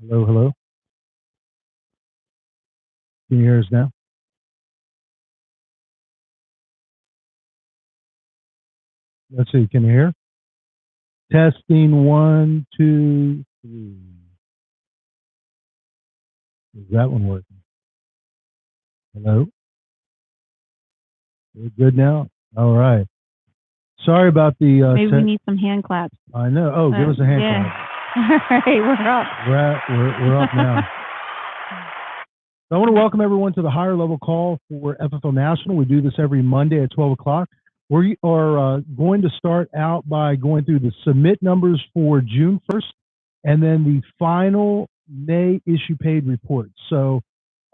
Hello, hello. Can you hear us now? Let's see. Can you hear? Testing one, two, three. Is that one working? Hello. We're good now. All right. Sorry about the. Maybe we need some hand claps. I know. Oh, give us a hand yeah. clap. All right, we're up. We're up now. So I want to welcome everyone to the higher level call for FFL National. We do this every Monday at 12 o'clock. We are going to start out by going through the submit numbers for June 1st and then the final May issue paid report. So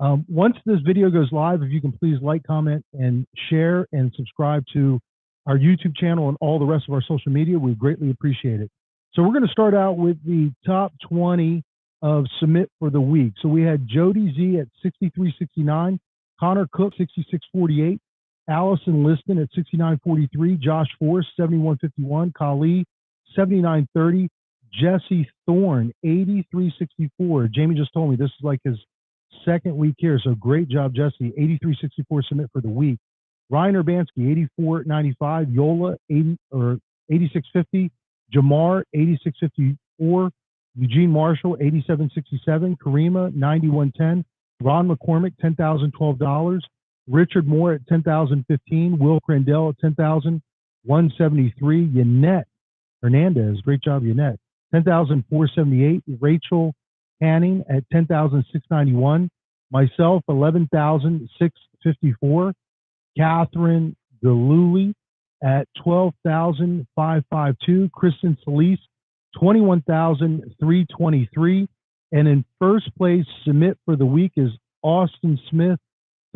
once this video goes live, if you can please like, comment, and share and subscribe to our YouTube channel and all the rest of our social media, we greatly appreciate it. So we're going to start out with the top 20 of submit for the week. So we had Jody Z at 63.69, Connor Cook 66.48, Allison Liston at 69.43, Josh Forrest 71.51, Kali 79.30, Jesse Thorne 83.64. Jamie just told me this is like his second week here, so great job, Jesse. 83.64 submit for the week. Ryan Urbanski 84.95, Yola 86.50, Jamar 86.54. Eugene Marshall, 87.67. Karima, 91.10. Ron McCormick, $10,012. Richard Moore at $10,015. Will Crandell at $10,173. Yannette Hernandez, great job, Yannette, $10,478. Rachel Hanning at $10,691. Myself, $11,654. Catherine Galuli at $12,552. Kristen Solis, 21,323, and in first place submit for the week is Austin Smith,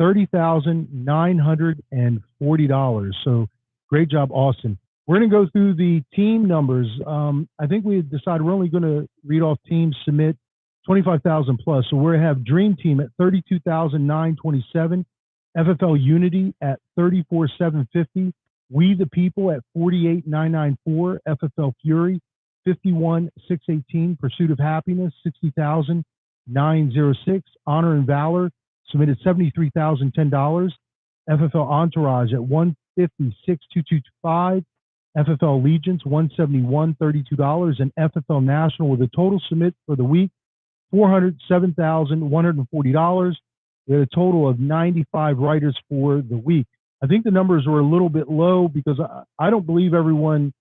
$30,940. So great job, Austin. We're going to go through the team numbers. I think we decided we're only going to read off teams submit 25,000 plus. So we're going to have Dream Team at 32,927, FFL Unity at 34,750, We the People at 48,994, FFL Fury 51,618, Pursuit of Happiness 60,906, Honor and Valor submitted $73,010, FFL Entourage at 156,225, FFL Legions $171,032, and FFL National with a total submit for the week $407,140. We had a total of 95 writers for the week. I think the numbers were a little bit low because I don't believe everyone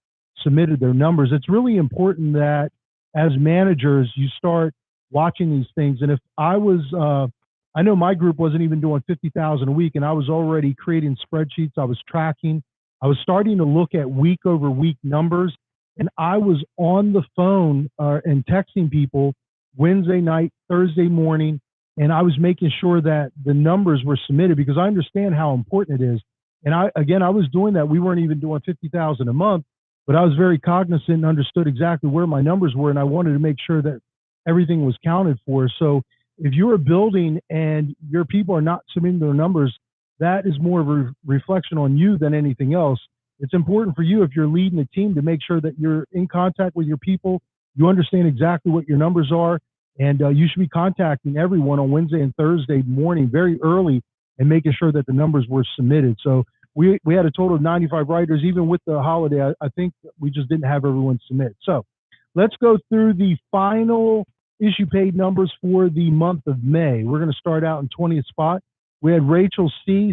submitted their numbers. It's really important that as managers, you start watching these things. And if I was, I know my group wasn't even doing 50,000 a week, and I was already creating spreadsheets. I was tracking. I was starting to look at week over week numbers, and I was on the phone and texting people Wednesday night, Thursday morning, and I was making sure that the numbers were submitted because I understand how important it is. And I was doing that. We weren't even doing 50,000 a month, but I was very cognizant and understood exactly where my numbers were, and I wanted to make sure that everything was counted for. So if you're building and your people are not submitting their numbers, that is more of a reflection on you than anything else. It's important for you, if you're leading a team, to make sure that you're in contact with your people, you understand exactly what your numbers are, and you should be contacting everyone on Wednesday and Thursday morning very early and making sure that the numbers were submitted. So we had a total of 95 writers. Even with the holiday, I think we just didn't have everyone submit. So let's go through the final issue paid numbers for the month of May. We're going to start out in 20th spot. We had Rachel C.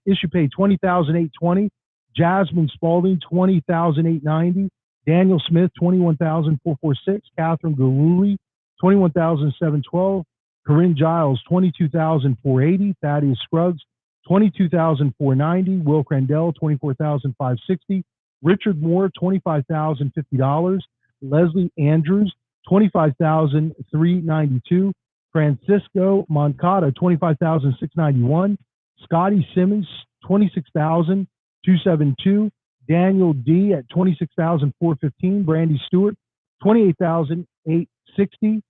Issue paid $20,820. Jasmine Spalding, $20,890. Daniel Smith, $21,446. Catherine Galuli, $21,712. Corinne Giles, $22,480. Thaddeus Scruggs, $22,490. Will Crandell, $24,560. Richard Moore, $25,050. Leslie Andrews, $25,392. Francisco Moncada, $25,691. Scotty Simmons, $26,272. Daniel D at $26,415. Brandy Stewart, $28,860.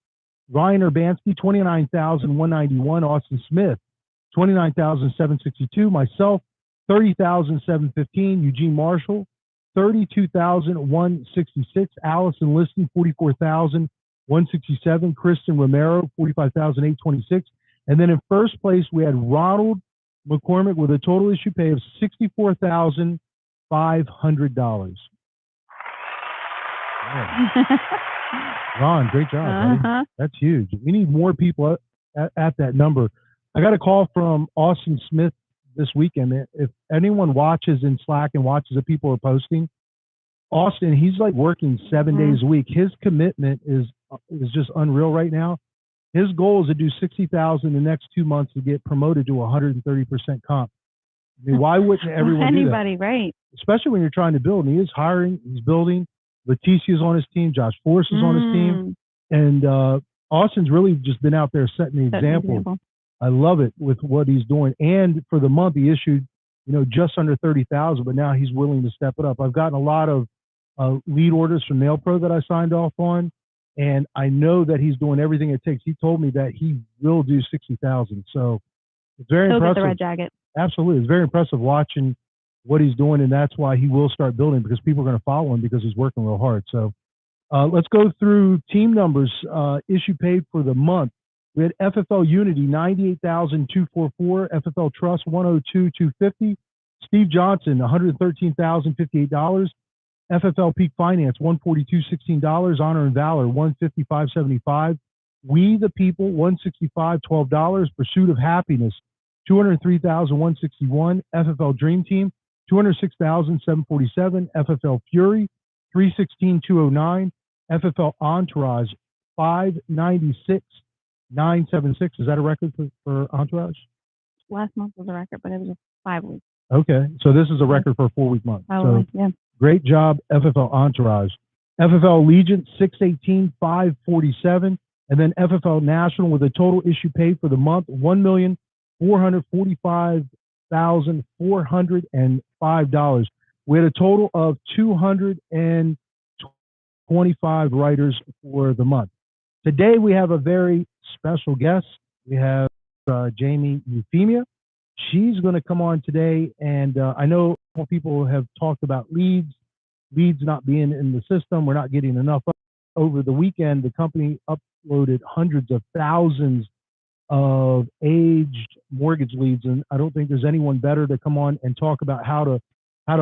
Ryan Urbanski, $29,191. Austin Smith, $29,762. Myself, $30,715. Eugene Marshall, $32,166. Allison Liston, $44,000. 167. Kristen Romero, 45,826. And then in first place, we had Ronald McCormick with a total issue pay of $64,500. Ron, great job, buddy. That's huge. We need more people at that number. I got a call from Austin Smith this weekend. If anyone watches in Slack and watches the people are posting, Austin, he's like working 7 days a week. His commitment is just unreal right now. His goal is to do 60,000 the next 2 months to get promoted to 130% comp. I mean, why wouldn't everyone do that? Anybody, right? Especially when you're trying to build. And he is hiring, he's building. Leticia's on his team. Josh Force is on his team. And Austin's really just been out there setting the example. I love it with what he's doing. And for the month, he issued, just under 30,000, but now he's willing to step it up. I've gotten a lot of lead orders from Nail Pro that I signed off on, and I know that he's doing everything it takes. He told me that he will do 60,000. So it's very impressive. The red jacket. Absolutely. It's very impressive watching what he's doing, and that's why he will start building, because people are going to follow him because he's working real hard. So let's go through team numbers. Issue paid for the month. We had FFL Unity, 98,244. FFL Trust, 102,250. Steve Johnson, $113,058. FFL Peak Finance, $142.16. Honor and Valor, $155.75. We the People, $165.12. Pursuit of Happiness, $203,161. FFL Dream Team, $206,747. FFL Fury, $316,209. FFL Entourage, $596,976. Is that a record for Entourage? Last month was a record, but it was 5 weeks. Okay, so this is a record for a 4-week month. Oh, yeah. Great job, FFL Entourage. FFL Legion, $618,547. And then FFL National with a total issue paid for the month, $1,445,405. We had a total of 225 writers for the month. Today, we have a very special guest. We have Jaime Euphemia. She's going to come on today, and I know people have talked about leads not being in the system. We're not getting enough. Over the weekend, the company uploaded hundreds of thousands of aged mortgage leads, and I don't think there's anyone better to come on and talk about how to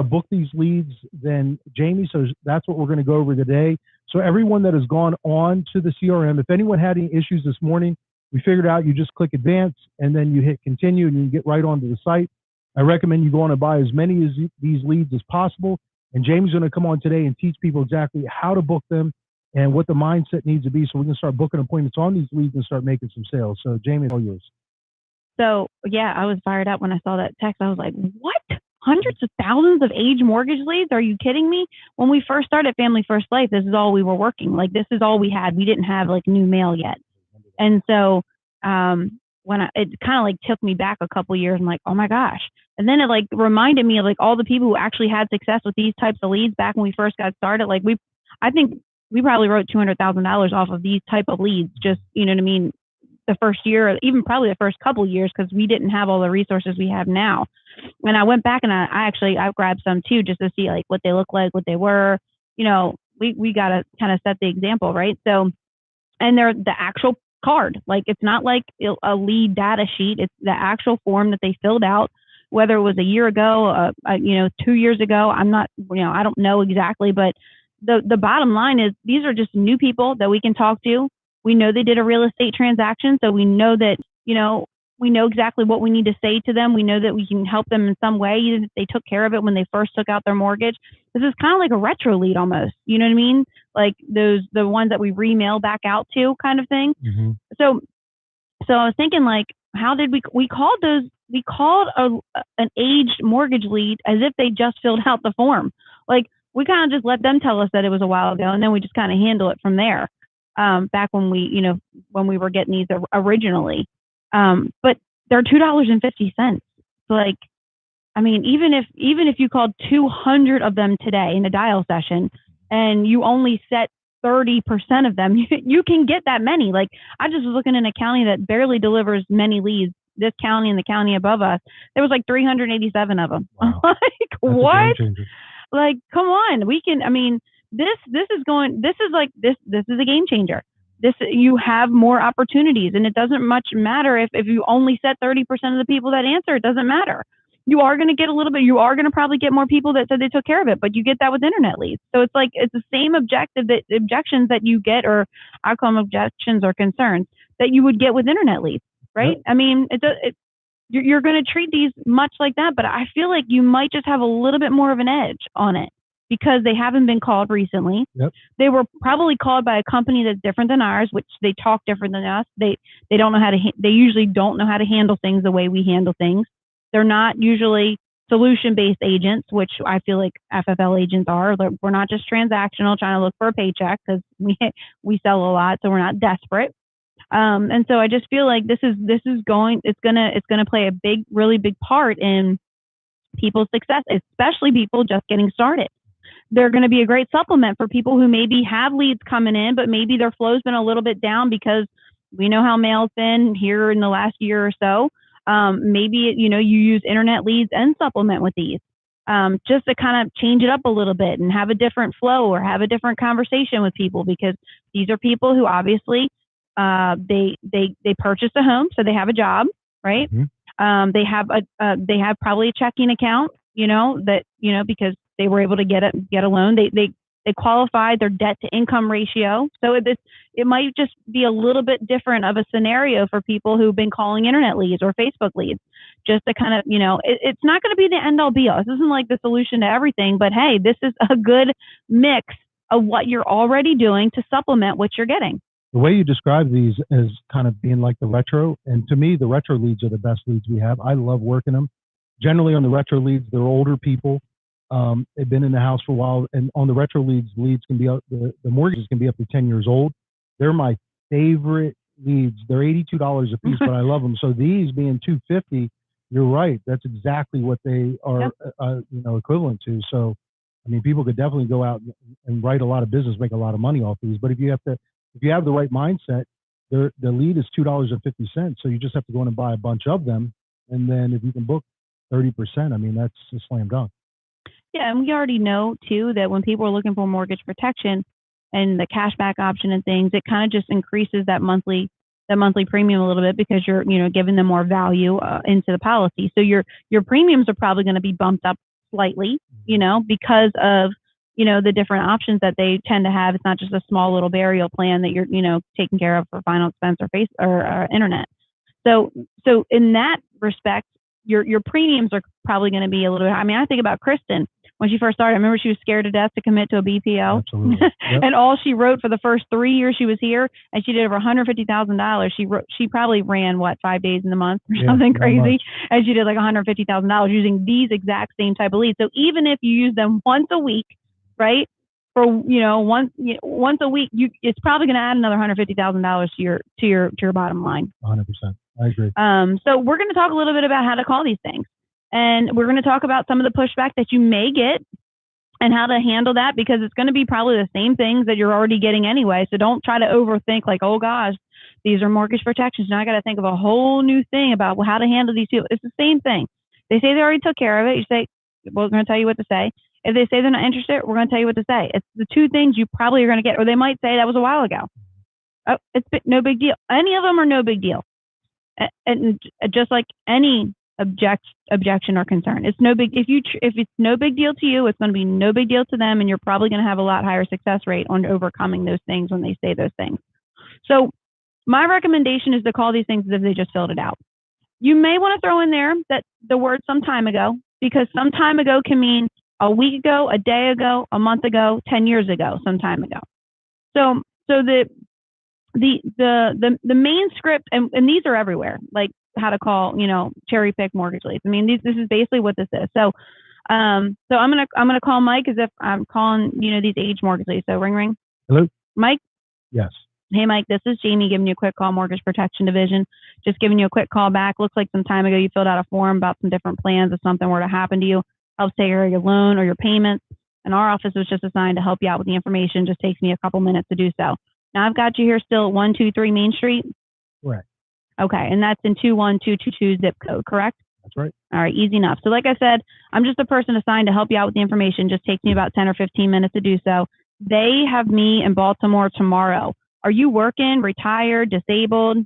book these leads than Jaime. So that's what we're going to go over today. So everyone that has gone on to the CRM, if anyone had any issues this morning, we figured out you just click advance and then you hit continue and you can get right onto the site. I recommend you go on and buy as many of these leads as possible. And Jaime's going to come on today and teach people exactly how to book them and what the mindset needs to be so we can start booking appointments on these leads and start making some sales. So Jaime, all yours. So yeah, I was fired up when I saw that text. I was like, what? Hundreds of thousands of age mortgage leads? Are you kidding me? When we first started Family First Life, this is all we were working. Like, this is all we had. We didn't have like new mail yet. And so it kind of like took me back a couple years. I'm like, oh my gosh. And then it like reminded me of like all the people who actually had success with these types of leads back when we first got started. Like I think we probably wrote $200,000 off of these type of leads, just, you know what I mean? The first year, or even probably the first couple of years, because we didn't have all the resources we have now. And I went back and I grabbed some too, just to see like what they look like, what they were, you know, we got to kind of set the example, right? So, and they're the actual card, like it's not like a lead data sheet. It's the actual form that they filled out, whether it was a year ago, 2 years ago. I'm not, I don't know exactly, but the bottom line is these are just new people that we can talk to. We know they did a real estate transaction, so we know that, we know exactly what we need to say to them. We know that we can help them in some way, even if they took care of it when they first took out their mortgage. This is kind of like a retro lead almost, you know what I mean? Like the ones that we remail back out to kind of thing. Mm-hmm. So I was thinking like, how did we called an aged mortgage lead as if they just filled out the form. Like we kind of just let them tell us that it was a while ago, and then we just kind of handle it from there. Back when we were getting these originally. But they're $2.50. So like, I mean, even if you called 200 of them today in a dial session and you only set 30% of them, you can get that many. Like I just was looking in a county that barely delivers many leads. This county and the county above us, there was like 387 of them. Wow. Like, that's what? Like, come on, we can, I mean, this is a game changer. you have more opportunities, and it doesn't much matter if you only set 30% of the people that answer. It doesn't matter. You are going to get a little bit, you are going to probably get more people that said they took care of it, but you get that with internet leads. So it's like, it's the same objections that you get, or I call them objections or concerns, that you would get with internet leads, right? Yep. I mean, you're going to treat these much like that, but I feel like you might just have a little bit more of an edge on it because they haven't been called recently. Yep. They were probably called by a company that's different than ours, which they talk different than us. They don't know how to, they usually don't know how to handle things the way we handle things. They're not usually solution-based agents, which I feel like FFL agents are. We're not just transactional trying to look for a paycheck, because we sell a lot, so we're not desperate. And so I just feel like it's gonna play a really big part in people's success, especially people just getting started. They're going to be a great supplement for people who maybe have leads coming in, but maybe their flow's been a little bit down because we know how mail's been here in the last year or so. Maybe, you use internet leads and supplement with these, just to kind of change it up a little bit and have a different flow or have a different conversation with people, because these are people who obviously, they purchased a home, so they have a job, right? Mm-hmm. They have probably a checking account, because they were able to get a loan. They qualified their debt to income ratio. So it might just be a little bit different of a scenario for people who've been calling internet leads or Facebook leads, just to kind of, it's not going to be the end all be all. This isn't like the solution to everything, but hey, this is a good mix of what you're already doing to supplement what you're getting. The way you describe these as kind of being like the retro, and to me, the retro leads are the best leads we have. I love working them. Generally on the retro leads, they're older people. They've been in the house for a while, and on the retro leads can be up, the mortgages can be up to 10 years old. They're my favorite leads. They're $82 a piece, but I love them. So these being $250, you're right. That's exactly what they are, equivalent to. So, I mean, people could definitely go out and write a lot of business, make a lot of money off these. But if you have the right mindset, the lead is $2.50. So you just have to go in and buy a bunch of them, and then if you can book 30%, I mean, that's a slam dunk. Yeah, and we already know, too, that when people are looking for mortgage protection and the cashback option and things, it kind of just increases that monthly premium a little bit, because you're, giving them more value into the policy. So your premiums are probably going to be bumped up slightly, because of, the different options that they tend to have. It's not just a small little burial plan that you're, taking care of for final expense or internet. So in that respect, your premiums are probably going to be a little bit. I mean, I think about Kristen. When she first started, I remember she was scared to death to commit to a BPO. Absolutely. Yep. And all she wrote for the first 3 years she was here, and she did over $150,000. She probably ran 5 days in the month or something crazy, and she did like $150,000 using these exact same type of leads. So even if you use them once a week, right? For once a week, it's probably going to add another $150,000 to your bottom line. 100%. I agree. So we're going to talk a little bit about how to call these things. And we're going to talk about some of the pushback that you may get and how to handle that, because it's going to be probably the same things that you're already getting anyway. So don't try to overthink like, oh gosh, these are mortgage protections. Now I got to think of a whole new thing about how to handle these people. It's the same thing. They say they already took care of it. You say, well, we're going to tell you what to say. If they say they're not interested, we're going to tell you what to say. It's the two things you probably are going to get, or they might say that was a while ago. Oh, it's no big deal. Any of them are no big deal. And just like any objection or concern, it's no big. If it's no big deal to you, it's going to be no big deal to them, and you're probably going to have a lot higher success rate on overcoming those things when they say those things. So my recommendation is to call these things as if they just filled it out. You may want to throw in there that the word some time ago, because some time ago can mean a week ago, a day ago, a month ago, 10 years ago, some time ago. So the main script, and these are everywhere, like how to call, cherry pick mortgage leads. I mean, this is basically what this is. So I'm gonna call Mike as if I'm calling, these age mortgage leads. So ring. Hello, Mike. Yes. Hey, Mike, this is Jaime giving you a quick call, Mortgage Protection Division. Just giving you a quick call back. Looks like some time ago you filled out a form about some different plans if something were to happen to you. Helps take care of your loan or your payments. And our office was just assigned to help you out with the information. Just takes me a couple minutes to do so. Now I've got you here still at 123 Main Street. Correct. Okay, and that's in 21222 zip code, correct? That's right. All right, easy enough. So like I said, I'm just a person assigned to help you out with the information. Just takes me about 10 or 15 minutes to do so. They have me in Baltimore tomorrow. Are you working, retired, disabled?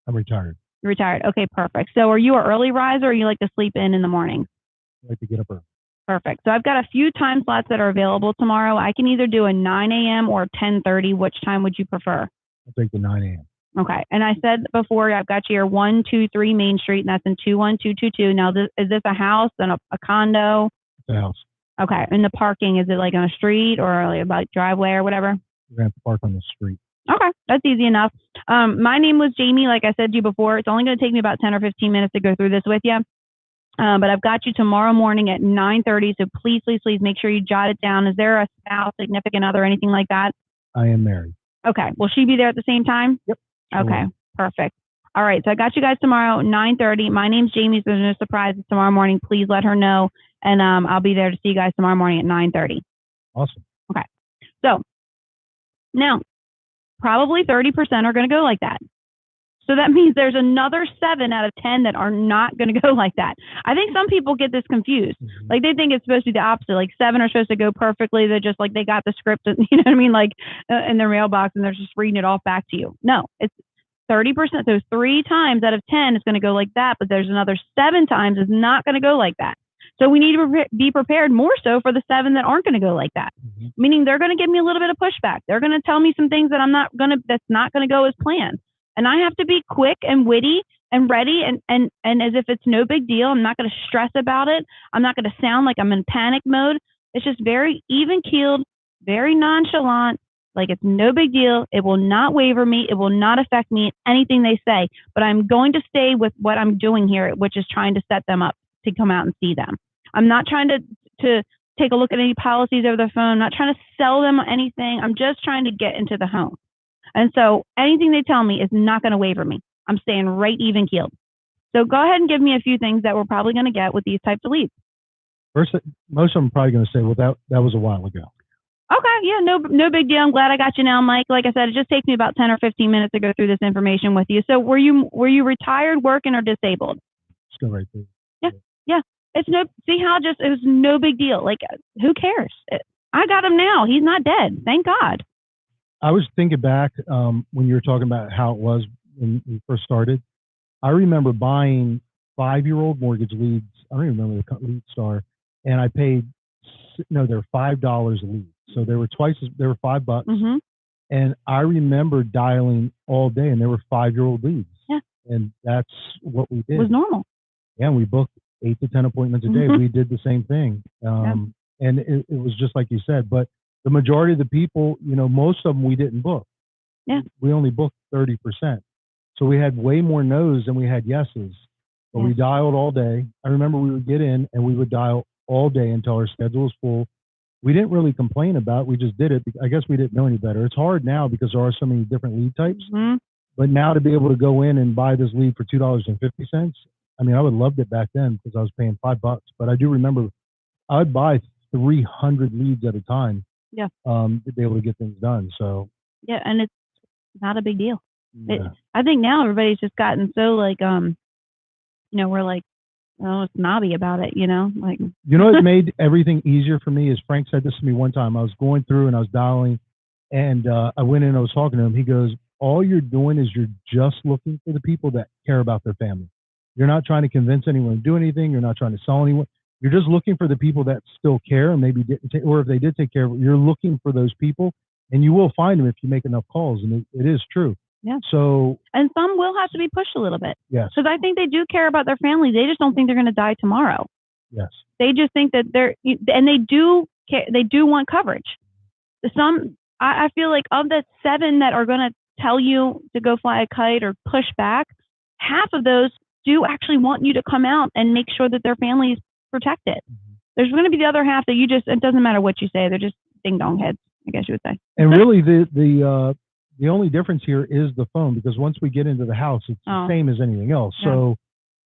I'm retired. You're retired. Okay, perfect. So are you an early riser or you like to sleep in the morning? I like to get up early. Perfect. So I've got a few time slots that are available tomorrow. I can either do a 9 a.m. or 10:30. Which time would you prefer? I'll take the 9 a.m. Okay. And I said before, I've got you here 123 Main Street, and that's in 21222. Now, is this a house and a condo? It's a house. Okay. And the parking, is it like on a street or like about driveway or whatever? We're going to have to park on the street. Okay. That's easy enough. My name was Jamie, like I said to you before. It's only going to take me about 10 or 15 minutes to go through this with you. But I've got you tomorrow morning at 9:30. So please make sure you jot it down. Is there a spouse, significant other, anything like that? I am married. Okay. Will she be there at the same time? Yep. Okay. Perfect. All right. So I got you guys tomorrow, 9:30. My name's Jamie. So there's no surprises tomorrow morning. Please let her know. And I'll be there to see you guys tomorrow morning at 9:30. Awesome. Okay. So now, probably 30% are going to go like that. So that means there's another 7 out of 10 that are not going to go like that. I think some people get this confused. Mm-hmm. Like they think it's supposed to be the opposite. Like 7 are supposed to go perfectly. They're just like, they got the script, and, you know what I mean? Like in their mailbox, and they're just reading it off back to you. No, it's 30%. So 3 times out of 10 is going to go like that, but there's another 7 times is not going to go like that. So we need to be prepared more so for the 7 that aren't going to go like that. Mm-hmm. Meaning they're going to give me a little bit of pushback. They're going to tell me some things that that's not going to go as planned. And I have to be quick and witty and ready and as if it's no big deal. I'm not going to stress about it. I'm not going to sound like I'm in panic mode. It's just very even-keeled, very nonchalant, like it's no big deal. It will not waver me. It will not affect me in anything they say. But I'm going to stay with what I'm doing here, which is trying to set them up to come out and see them. I'm not trying to take a look at any policies over the phone. I'm not trying to sell them anything. I'm just trying to get into the home. And so anything they tell me is not going to waver me. I'm staying right even keeled. So go ahead and give me a few things that we're probably going to get with these types of leads. First, most of them are probably going to say, well, that was a while ago. Okay. Yeah, no big deal. I'm glad I got you now, Mike. Like I said, it just takes me about 10 or 15 minutes to go through this information with you. So were you retired, working, or disabled? Let's go right through. Yeah. It was no big deal. Like, who cares? I got him now. He's not dead. Thank God. I was thinking back when you were talking about how it was when we first started. I remember buying 5-year-old mortgage leads. I don't even remember the lead star, and I paid they're $5 a lead. So they were $5. Mm-hmm. And I remember dialing all day, and there were 5-year-old leads. Yeah. And that's what we did. It was normal. Yeah, and we booked 8 to 10 appointments a day. Mm-hmm. We did the same thing. And it was just like you said, but the majority of the people, most of them we didn't book. Yeah. We only booked 30%. So we had way more no's than we had yeses. But we dialed all day. I remember we would get in and we would dial all day until our schedule was full. We didn't really complain about it. We just did it. I guess we didn't know any better. It's hard now because there are so many different lead types. Mm-hmm. But now to be able to go in and buy this lead for $2.50, I mean, I would have loved it back then because I was paying $5. But I do remember I'd buy 300 leads at a time. Yeah. To be able to get things done. So. Yeah, and it's not a big deal. Yeah. I think now everybody's just gotten so like, we're like, snobby about it, like. What made everything easier for me is Frank said this to me one time. I was going through and I was dialing, and I went in and I was talking to him. He goes, all you're doing is you're just looking for the people that care about their family. You're not trying to convince anyone to do anything. You're not trying to sell anyone. You're just looking for the people that still care and maybe didn't take, or if they did take care of it, you're looking for those people, and you will find them if you make enough calls. And it is true. Yeah. So. And some will have to be pushed a little bit. Yes. Because I think they do care about their family. They just don't think they're going to die tomorrow. Yes. They just think that and they do care, they do want coverage. I feel like of the 7 that are going to tell you to go fly a kite or push back, half of those do actually want you to come out and make sure that their family is protected. Mm-hmm. There's going to be the other half that it doesn't matter what you say. They're just ding dong heads, I guess you would say. And really the only difference here is the phone, because once we get into the house, it's the same as anything else. Yeah.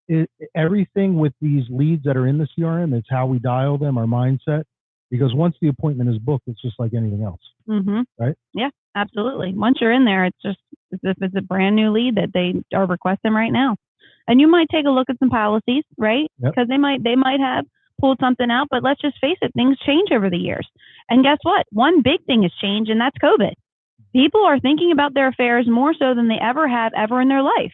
So everything with these leads that are in the CRM, it's how we dial them, our mindset, because once the appointment is booked, it's just like anything else. Mm-hmm. Right? Yeah, absolutely. Once you're in there, it's just as if it's a brand new lead that they are requesting right now. And you might take a look at some policies, right? Because they might have pulled something out, but let's just face it, things change over the years. And guess what? One big thing has changed, and that's COVID. People are thinking about their affairs more so than they ever have ever in their life.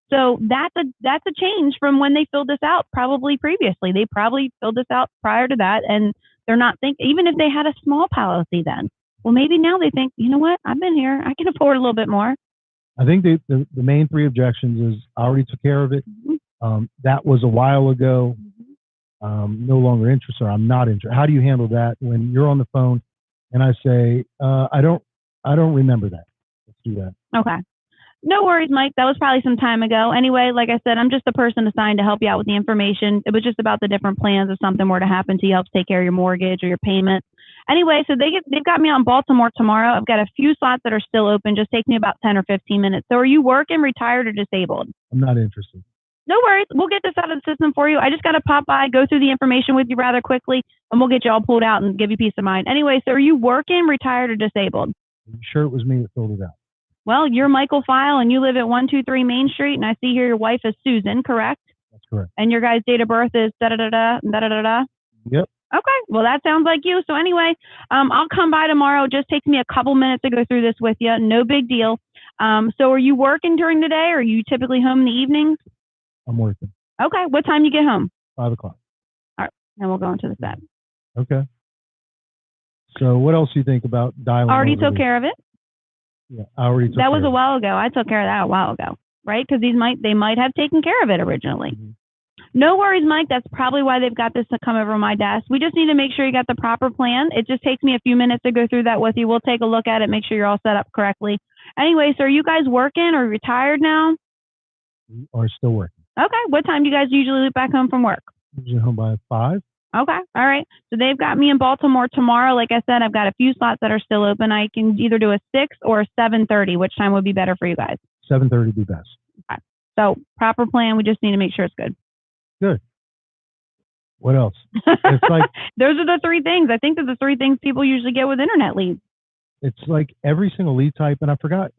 So that's a change from when they filled this out probably previously. They probably filled this out prior to that, and they're not thinking, even if they had a small policy then. Well, maybe now they think, you know what, I've been here. I can afford a little bit more. I think the main three objections is I already took care of it. That was a while ago. No longer interested, or I'm not interested. How do you handle that when you're on the phone and I say, I don't remember that. Let's do that. Okay. No worries, Mike. That was probably some time ago. Anyway, like I said, I'm just the person assigned to help you out with the information. It was just about the different plans if something were to happen to you, help take care of your mortgage or your payment. Anyway, so they've got me on Baltimore tomorrow. I've got a few slots that are still open. Just take me about 10 or 15 minutes. So are you working, retired, or disabled? I'm not interested. No worries. We'll get this out of the system for you. I just got to pop by, go through the information with you rather quickly, and we'll get you all pulled out and give you peace of mind. Anyway, so are you working, retired, or disabled? Are you sure it was me that filled it out? Well, you're Michael File, and you live at 123 Main Street, and I see here your wife is Susan, correct? That's correct. And your guys' date of birth is da-da-da-da, da-da-da-da? Yep. Okay, well, that sounds like you. So anyway, I'll come by tomorrow. It just takes me a couple minutes to go through this with you. No big deal. So are you working during the day, or are you typically home in the evenings? I'm working. Okay, what time you get home? 5 o'clock. All right, and we'll go into the set. Okay. So what else do you think about dialing? Already took care of it? Yeah, I already took care of it. That was a while ago. I took care of that a while ago, right? Because they might have taken care of it originally. Mm-hmm. No worries, Mike. That's probably why they've got this to come over my desk. We just need to make sure you got the proper plan. It just takes me a few minutes to go through that with you. We'll take a look at it, make sure you're all set up correctly. Anyway, so are you guys working or retired now? We are still working. Okay. What time do you guys usually leave back home from work? Usually home by 5. Okay. All right. So they've got me in Baltimore tomorrow. Like I said, I've got a few slots that are still open. I can either do a 6 or a 7:30. Which time would be better for you guys? 7:30 would be best. Okay. So proper plan. We just need to make sure it's good. Good. What else? It's like those are the three things. I think they're the three things people usually get with internet leads. It's like every single lead type, and I forgot.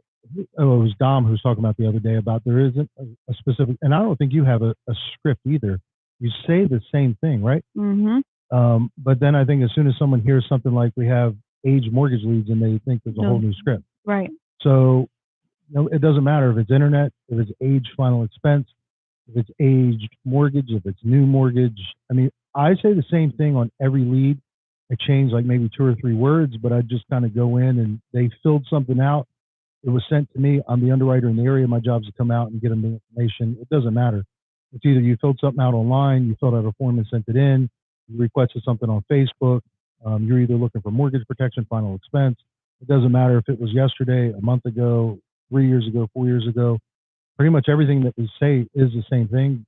Oh, it was Dom who was talking about the other day about there isn't a specific, and I don't think you have a script either. You say the same thing, right? Mm-hmm. But then I think as soon as someone hears something like we have age mortgage leads, and they think there's a whole new script. Right. So, it doesn't matter if it's internet, if it's age final expense, if it's aged mortgage, if it's new mortgage. I mean, I say the same thing on every lead. I change like maybe 2 or 3 words, but I just kind of go in and they filled something out. It was sent to me. I'm the underwriter in the area. My job is to come out and get them the information. It doesn't matter. It's either you filled something out online, you filled out a form and sent it in, you requested something on Facebook. You're either looking for mortgage protection, final expense. It doesn't matter if it was yesterday, a month ago, 3 years ago, 4 years ago. Pretty much everything that we say is the same thing.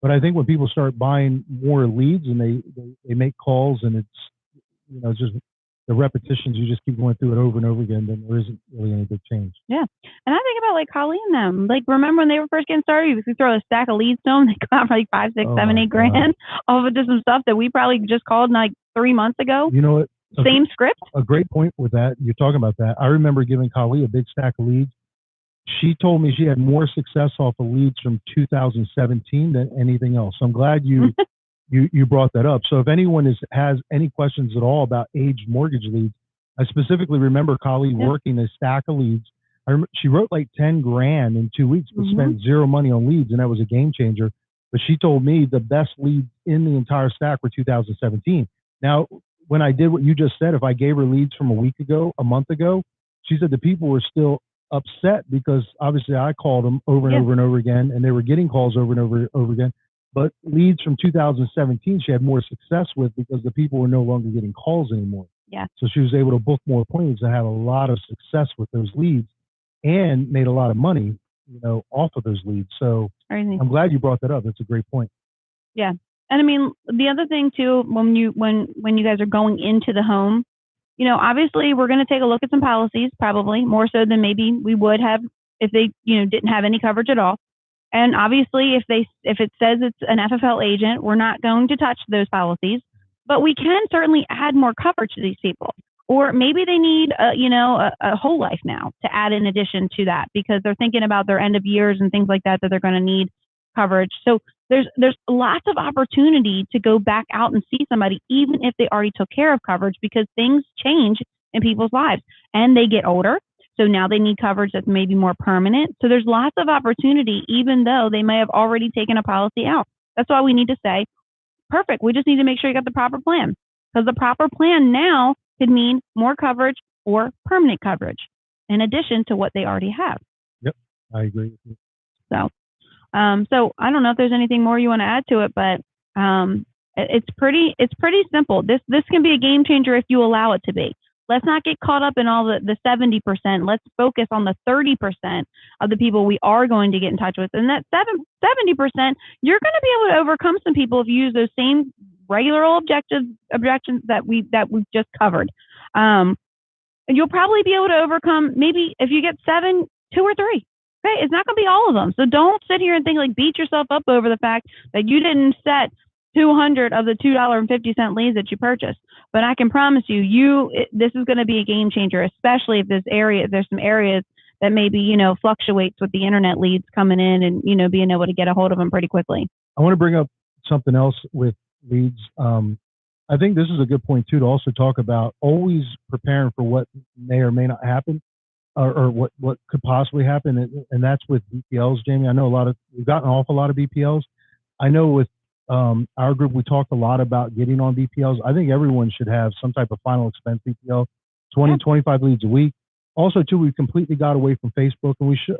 But I think when people start buying more leads and they make calls and it's just the repetitions, you just keep going through it over and over again, then there isn't really any big change. Yeah. And I think about like Holly and them. Like, remember when they were first getting started, you could throw a stack of leads to them, they go out for like 5, 6, 7, 8 grand off of just some stuff that we probably just called like 3 months ago. You know what? Same script. A great point with that. You're talking about that. I remember giving Holly a big stack of leads. She told me she had more success off of leads from 2017 than anything else. So I'm glad you brought that up. So if anyone has any questions at all about aged mortgage leads, I specifically remember Collie working a stack of leads. She wrote like 10 grand in 2 weeks, but spent zero money on leads, and that was a game changer. But she told me the best leads in the entire stack were 2017. Now, when I did what you just said, if I gave her leads from a week ago, a month ago, she said the people were still upset because obviously I called them over and over and over again, and they were getting calls over and over again. But leads from 2017, she had more success with because the people were no longer getting calls anymore. Yeah. So she was able to book more appointments and had a lot of success with those leads and made a lot of money, off of those leads. So I'm glad you brought that up. That's a great point. Yeah. And I mean, the other thing too, when you guys are going into the home, obviously we're going to take a look at some policies, probably more so than maybe we would have if they, didn't have any coverage at all. And obviously if it says it's an FFL agent, we're not going to touch those policies, but we can certainly add more coverage to these people. Or maybe they need a whole life now to add in addition to that because they're thinking about their end of years and things like that they're going to need coverage. So there's lots of opportunity to go back out and see somebody, even if they already took care of coverage, because things change in people's lives and they get older. So now they need coverage that's maybe more permanent. So there's lots of opportunity, even though they may have already taken a policy out. That's why we need to say, perfect, we just need to make sure you got the proper plan. Because the proper plan now could mean more coverage or permanent coverage in addition to what they already have. Yep, I agree with you. So, so I don't know if there's anything more you want to add to it, but it's pretty simple. This can be a game changer if you allow it to be. Let's not get caught up in all the 70%. Let's focus on the 30% of the people we are going to get in touch with. And that 70%, you're going to be able to overcome some people if you use those same regular old objections that we've just covered. And you'll probably be able to overcome, maybe if you get 7, 2 or 3. Okay, it's not going to be all of them. So don't sit here and think, like, beat yourself up over the fact that you didn't set 200 of the $2.50 leads that you purchased. But I can promise you, this is going to be a game changer, especially if there's some areas that maybe, fluctuates with the internet leads coming in and, being able to get a hold of them pretty quickly. I want to bring up something else with leads. I think this is a good point too, to also talk about always preparing for what may or may not happen, or what could possibly happen. And that's with BPLs, Jamie. I know we've gotten an awful lot of BPLs. I know with our group, we talked a lot about getting on BPLs. I think everyone should have some type of final expense BPL, 20, 25 leads a week. Also, too, we completely got away from Facebook, and we should,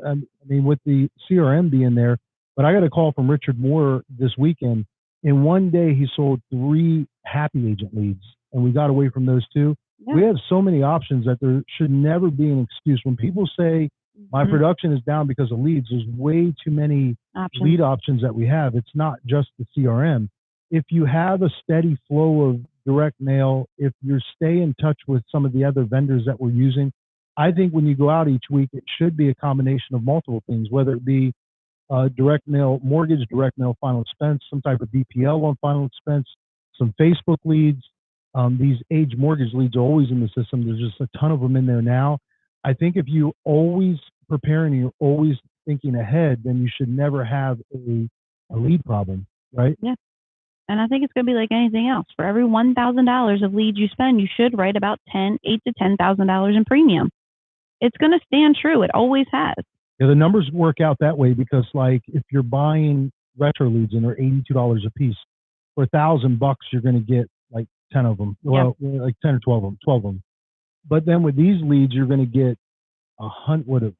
with the CRM being there, but I got a call from Richard Moore this weekend. In one day, he sold 3 happy agent leads, and we got away from those 2. Yeah. We have so many options that there should never be an excuse. When people say, my production is down because of leads, there's way too many lead options that we have. It's not just the CRM. If you have a steady flow of direct mail, if you stay in touch with some of the other vendors that we're using, I think when you go out each week, it should be a combination of multiple things, whether it be direct mail mortgage, direct mail final expense, some type of BPL on final expense, some Facebook leads. These age mortgage leads are always in the system. There's just a ton of them in there now. I think if you always preparing and you're always thinking ahead, then you should never have a lead problem, right? Yeah. And I think it's going to be like anything else. For every $1,000 of leads you spend, you should write about $8,000 to $10,000 in premium. It's going to stand true. It always has. Yeah, the numbers work out that way because, like, if you're buying retro leads and they're $82 a piece, for $1,000, you're going to get like 10 of them. Well, like 10 or 12 of them. But then with these leads, you're going to get 100.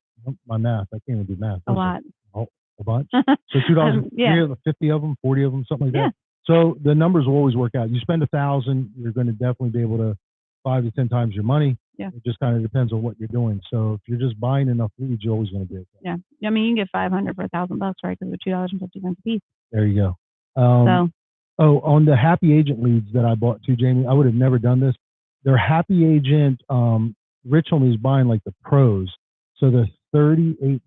My math, I can't even do math. A lot. A bunch. So $2, 50 of them, 40 of them, something like that. So the numbers will always work out. You spend $1,000, you're going to definitely be able to 5 to 10 times your money. Yeah. It just kind of depends on what you're doing. So if you're just buying enough leads, you're always going to be okay. Yeah. I mean, you can get 500 for $1,000, right? Because they're $2.50 a piece. There you go. On the happy agent leads that I bought too, Jamie, I would have never done this. They're happy agent. Rich only is buying like the pros. So the $38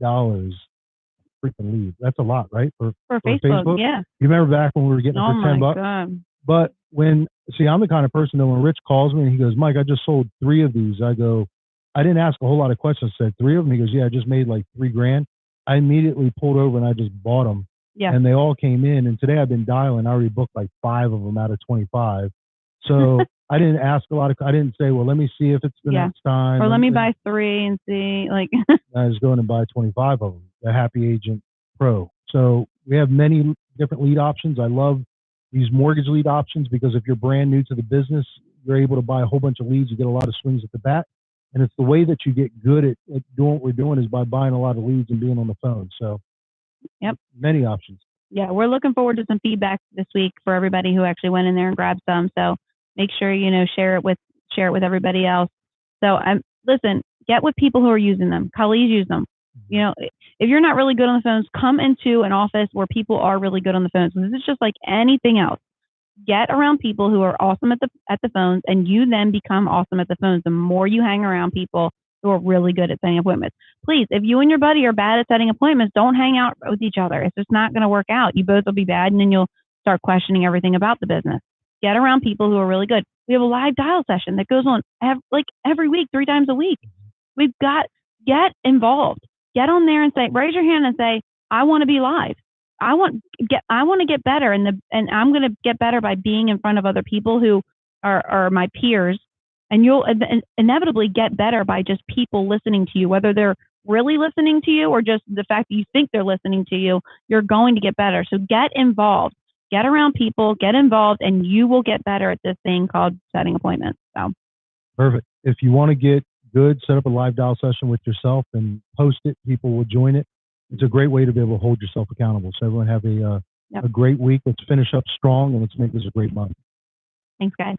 freaking lead. That's a lot, right? For Facebook. Yeah. You remember back when we were getting for $10? God. But I'm the kind of person that when Rich calls me and he goes, Mike, I just sold 3 of these. I go, I didn't ask a whole lot of questions. I said 3 of them. He goes, yeah, I just made like $3,000. I immediately pulled over and I just bought them. Yeah. And they all came in. And today I've been dialing. I already booked like 5 of them out of 25. So I didn't ask a lot I didn't say, well, let me see if it's the next time. Or let me buy 3 and see. Like I was going to buy 25 of them, the Happy Agent Pro. So we have many different lead options. I love these mortgage lead options because if you're brand new to the business, you're able to buy a whole bunch of leads. You get a lot of swings at the bat. And it's the way that you get good at doing what we're doing is by buying a lot of leads and being on the phone. So many options. Yeah, we're looking forward to some feedback this week for everybody who actually went in there and grabbed some. So make sure, share it with everybody else. So listen, get with people who are using them. Colleagues use them. If you're not really good on the phones, come into an office where people are really good on the phones. This is just like anything else. Get around people who are awesome at the phones, and you then become awesome at the phones. The more you hang around people who are really good at setting appointments. Please, if you and your buddy are bad at setting appointments, don't hang out with each other. It's just not going to work out. You both will be bad, and then you'll start questioning everything about the business. Get around people who are really good. We have a live dial session that goes on every week, 3 times a week. Get involved. Get on there and raise your hand and say, I want to be live. I want to get better, and I'm going to get better by being in front of other people who are my peers And you'll inevitably get better by just people listening to you, whether they're really listening to you or just the fact that you think they're listening to you. You're going to get better. So get involved, get around people, get involved, and you will get better at this thing called setting appointments. So perfect. If you want to get good, set up a live dial session with yourself and post it. People will join it. It's a great way to be able to hold yourself accountable. So everyone have a great week. Let's finish up strong and let's make this a great month. Thanks, guys.